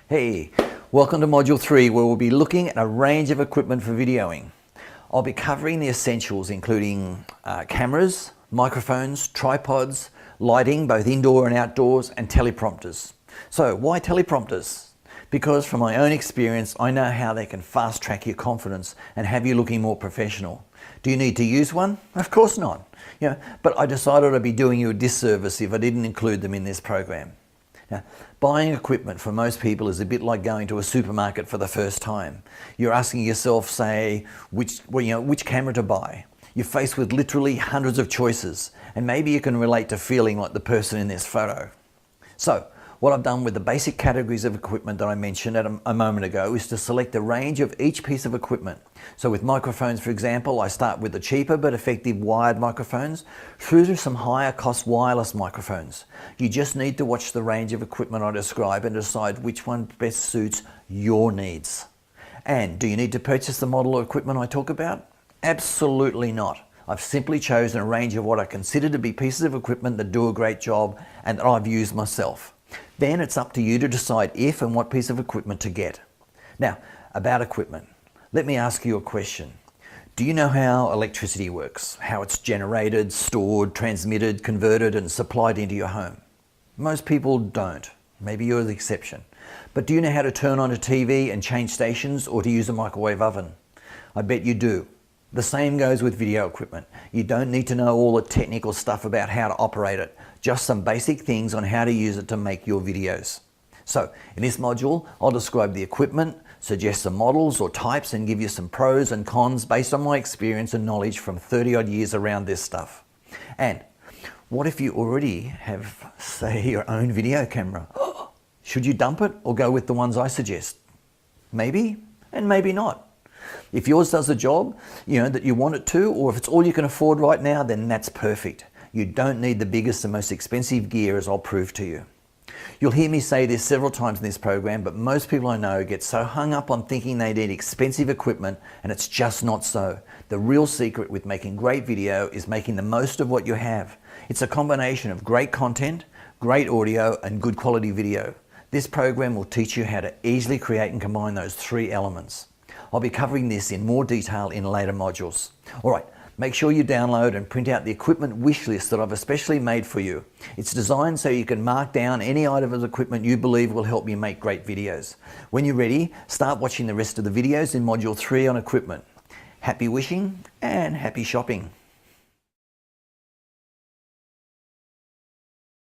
Hey, welcome to Module 3, where we'll be looking at a range of equipment for videoing. I'll be covering the essentials, including cameras, microphones, tripods, lighting, both indoor and outdoors, and teleprompters. So why teleprompters? Because from my own experience, I know how they can fast track your confidence and have you looking more professional. Do you need to use one? Of course not. But I decided I'd be doing you a disservice if I didn't include them in this program. Now, buying equipment for most people is a bit like going to a supermarket for the first time. You're asking yourself, say, which camera to buy. You're faced with literally hundreds of choices, and maybe you can relate to feeling like the person in this photo. So, what I've done with the basic categories of equipment that I mentioned a moment ago is to select a range of each piece of equipment. So with microphones, for example, I start with the cheaper but effective wired microphones through to some higher cost wireless microphones. You just need to watch the range of equipment I describe and decide which one best suits your needs. And do you need to purchase the model of equipment I talk about? Absolutely not. I've simply chosen a range of what I consider to be pieces of equipment that do a great job and that I've used myself. Then it's up to you to decide if and what piece of equipment to get. Now, about equipment, let me ask you a question. Do you know how electricity works? How it's generated, stored, transmitted, converted, and supplied into your home? Most people don't. Maybe you're the exception. But do you know how to turn on a TV and change stations, or to use a microwave oven? I bet you do. The same goes with video equipment. You don't need to know all the technical stuff about how to operate it, just some basic things on how to use it to make your videos. So in this module, I'll describe the equipment, suggest some models or types, and give you some pros and cons based on my experience and knowledge from 30 odd years around this stuff. And what if you already have, say, your own video camera? Should you dump it or go with the ones I suggest? Maybe, and maybe not. If yours does the job, that you want it to, or if it's all you can afford right now, then that's perfect. You don't need the biggest and most expensive gear, as I'll prove to you. You'll hear me say this several times in this program, but most people I know get so hung up on thinking they need expensive equipment, and it's just not so. The real secret with making great video is making the most of what you have. It's a combination of great content, great audio, and good quality video. This program will teach you how to easily create and combine those three elements. I'll be covering this in more detail in later modules. Alright, make sure you download and print out the equipment wish list that I've especially made for you. It's designed so you can mark down any item of equipment you believe will help you make great videos. When you're ready, start watching the rest of the videos in Module 3 on equipment. Happy wishing and happy shopping.